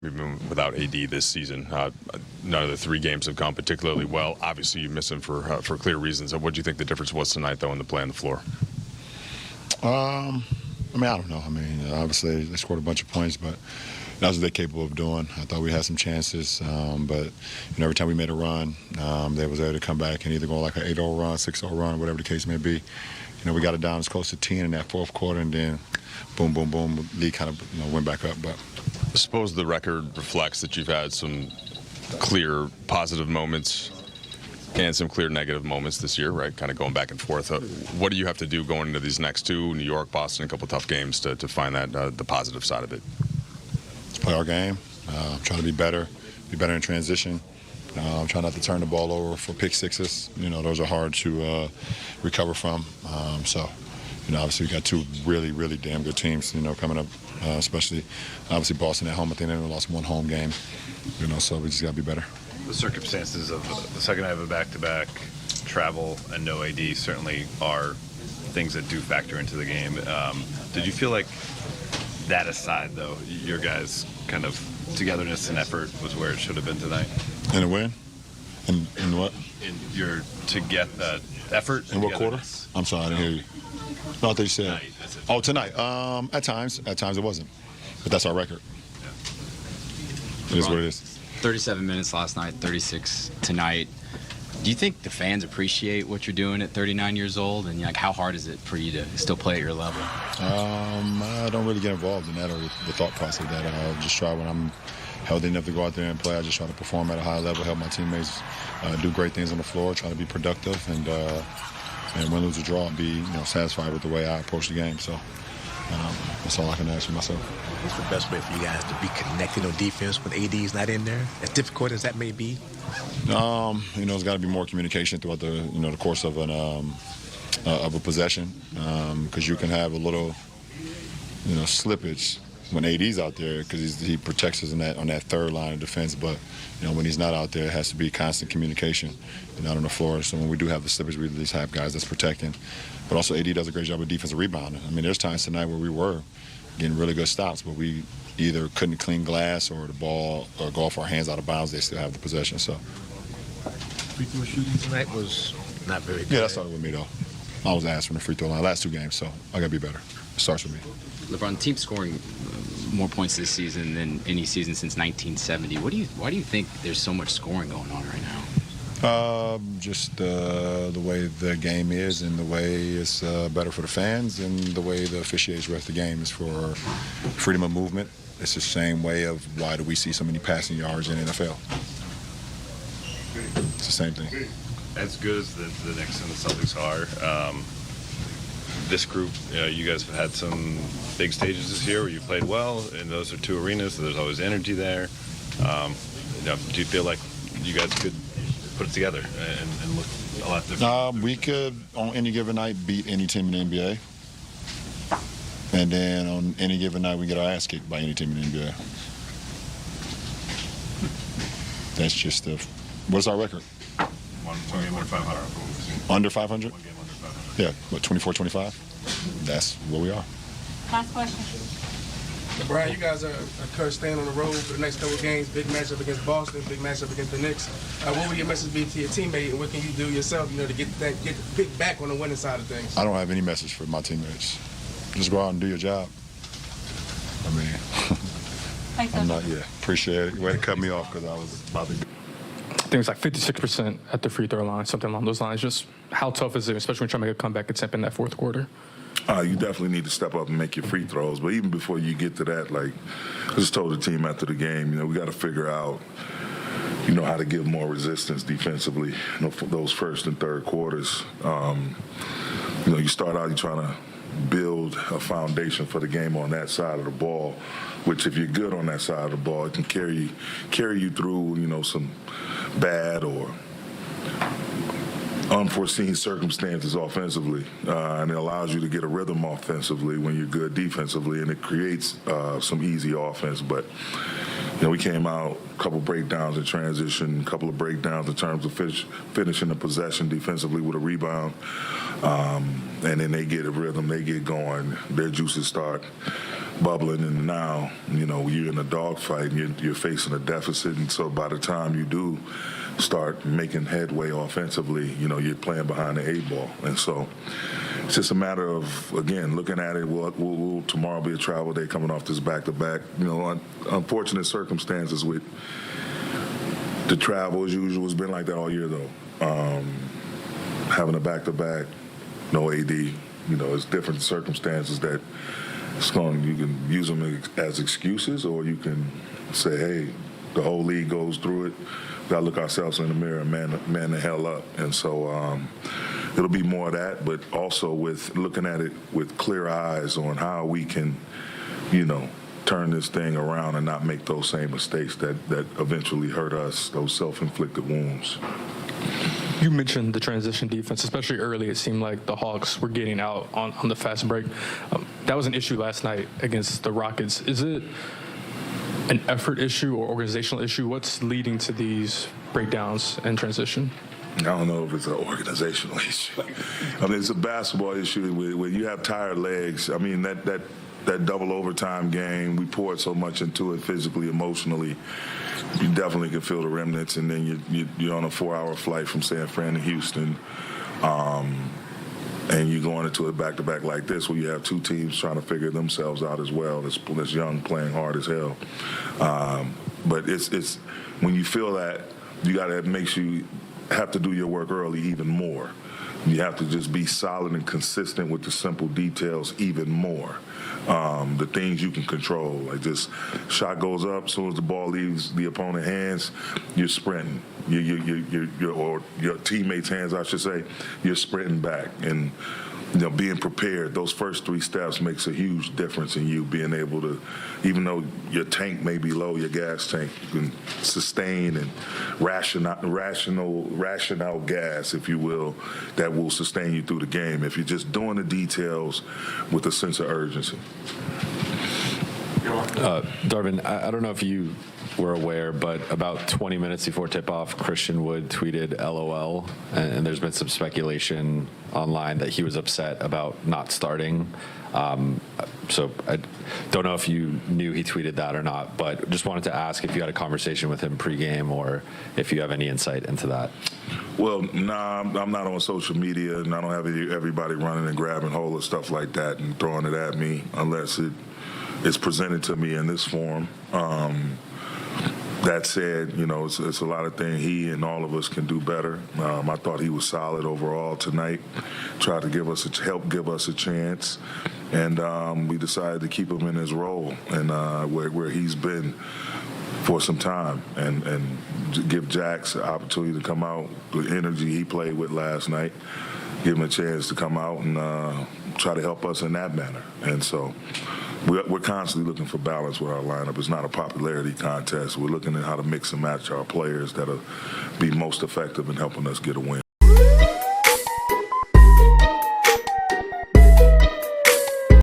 We've been without AD this season. None of the three games have gone particularly well. Obviously, you miss him for clear reasons. What do you think the difference was tonight, though, in the play on the floor? I don't know. Obviously, they scored a bunch of points, but that's what they're capable of doing. I thought we had some chances, but every time we made a run, they was able to come back and either go like an 8-0 run, 6-0 run, whatever the case may be. We got it down as close to 10 in that fourth quarter, and then boom, boom, boom, league kind of went back up. But I suppose the record reflects that you've had some clear positive moments and some clear negative moments this year, right? Kind of going back and forth. What do you have to do going into these next two, New York, Boston, a couple of tough games to find that the positive side of it? Let's play our game, try to be better in transition. Try not to turn the ball over for pick sixes. Those are hard to recover from. Obviously we got two really, really damn good teams, coming up, especially obviously Boston at home. I think they only lost one home game, so we just got to be better. The circumstances of the second half of a back-to-back, travel and no AD certainly are things that do factor into the game. Did you feel like that aside, though, your guys' kind of togetherness and effort was where it should have been tonight? In a win? In what? In your to get that effort. In what quarter? I'm sorry, I didn't hear you. No, I thought you said. Tonight, oh, tonight. At times it wasn't, but that's our record. Yeah. It is what it is. 37 minutes last night, 36 tonight. Do you think the fans appreciate what you're doing at 39 years old? And how hard is it for you to still play at your level? I don't really get involved in that or the thought process of that. I just try when I'm healthy enough to go out there and play. I just try to perform at a high level, help my teammates do great things on the floor, try to be productive, and win, lose, or draw, and be satisfied with the way I approach the game. So that's all I can ask for myself. What's the best way for you guys to be connected on defense when AD's not in there? As difficult as that may be. There's got to be more communication throughout the the course of a possession, because you can have a little slippage when AD's out there because he protects us on that third line of defense. But when he's not out there, it has to be constant communication out on the floor. So when we do have the slippage, we at least have guys that's protecting. But also AD does a great job of defensive rebounding. There's times tonight where we were getting really good stops, but we either couldn't clean glass or the ball or go off our hands out of bounds. They still have the possession. So Free throw shooting tonight was not very good. yeah, that started with me though. I was asked from the free throw line last two games, so I got to be better. It starts with me. LeBron, the team's scoring more points this season than any season since 1970. Why do you think there's so much scoring going on right now? Just the way the game is and the way it's better for the fans and the way the officiates rest the game is for freedom of movement. It's the same way of why do we see so many passing yards in the NFL. It's the same thing. As good as the Knicks and the Celtics are, this group, you guys have had some big stages this year where you played well, and those are two arenas, so there's always energy there. Do you feel like you guys could put it together and look a lot different? We could, on any given night, beat any team in the NBA. And then on any given night, we get our ass kicked by any team in the NBA. That's just what's our record? One game under 500. Under 500? One game under 500. Yeah, what, 24, 25? That's where we are. Last question. Brian, you guys are coach staying on the road for the next couple of games. Big matchup against Boston, big matchup against the Knicks. What would your message be to your teammate, and what can you do yourself, to get back on the winning side of things? I don't have any message for my teammates. Just go out and do your job. I'm not. Yeah, appreciate it. Way to cut me off because I was about to. I think it's like 56% at the free throw line, something along those lines. Just how tough is it, especially when you're trying to make a comeback attempt in that fourth quarter? You definitely need to step up and make your free throws. But even before you get to that, I just told the team after the game, we got to figure out, how to give more resistance defensively, for those first and third quarters. You start out, you're trying to build a foundation for the game on that side of the ball, which if you're good on that side of the ball, it can carry you through, some bad or unforeseen circumstances offensively, and it allows you to get a rhythm offensively when you're good defensively, and it creates some easy offense. But we came out a couple breakdowns in transition, a couple of breakdowns in terms of finishing the possession defensively with a rebound, and then they get a rhythm, they get going, their juices start bubbling, and now, you're in a dogfight and you're facing a deficit. And so by the time you do start making headway offensively, you're playing behind the eight ball. And so it's just a matter of, again, looking at it. Will tomorrow be a travel day coming off this back-to-back? Unfortunate circumstances with the travel as usual. It's been like that all year, though. Having a back-to-back, no AD, it's different circumstances that you can use them as excuses, or you can say, hey, the whole league goes through it. We got to look ourselves in the mirror and man the hell up. And so it'll be more of that, but also with looking at it with clear eyes on how we can, turn this thing around and not make those same mistakes that eventually hurt us, those self-inflicted wounds. You mentioned the transition defense, especially early. It seemed like the Hawks were getting out on the fast break. That was an issue last night against the Rockets. Is it an effort issue or organizational issue? What's leading to these breakdowns and transition? I don't know if it's an organizational issue. It's a basketball issue when you have tired legs. That double overtime game, we poured so much into it physically, emotionally. You definitely can feel the remnants, and then you're on a 4-hour flight from San Fran to Houston, and you're going into a back-to-back like this where you have two teams trying to figure themselves out as well. This young playing hard as hell. But it's when you feel that, you got to make sure you have to do your work early even more. You have to just be solid and consistent with the simple details even more. The things you can control, like just shot goes up, as soon as the ball leaves the opponent's hands, you're sprinting. Or your teammates' hands, I should say, you're sprinting back. And being prepared, those first 3 steps makes a huge difference in you being able to, even though your tank may be low, your gas tank, you can sustain and ration out gas, if you will, that will sustain you through the game if you're just doing the details with a sense of urgency. Darvin, I don't know if you were aware, but about 20 minutes before tip-off, Christian Wood tweeted LOL, and there's been some speculation online that he was upset about not starting. So I don't know if you knew he tweeted that or not, but just wanted to ask if you had a conversation with him pregame or if you have any insight into that. Well, nah, I'm not on social media, and I don't have everybody running and grabbing hold of stuff like that and throwing it at me unless it's presented to me in this form. That said, it's a lot of things he and all of us can do better. I thought he was solid overall tonight. Tried to help give us a chance, and we decided to keep him in his role and where he's been for some time, and give Jax the opportunity to come out with energy he played with last night. Give him a chance to come out and try to help us in that manner. And so we're constantly looking for balance with our lineup. It's not a popularity contest. We're looking at how to mix and match our players that'll be most effective in helping us get a win.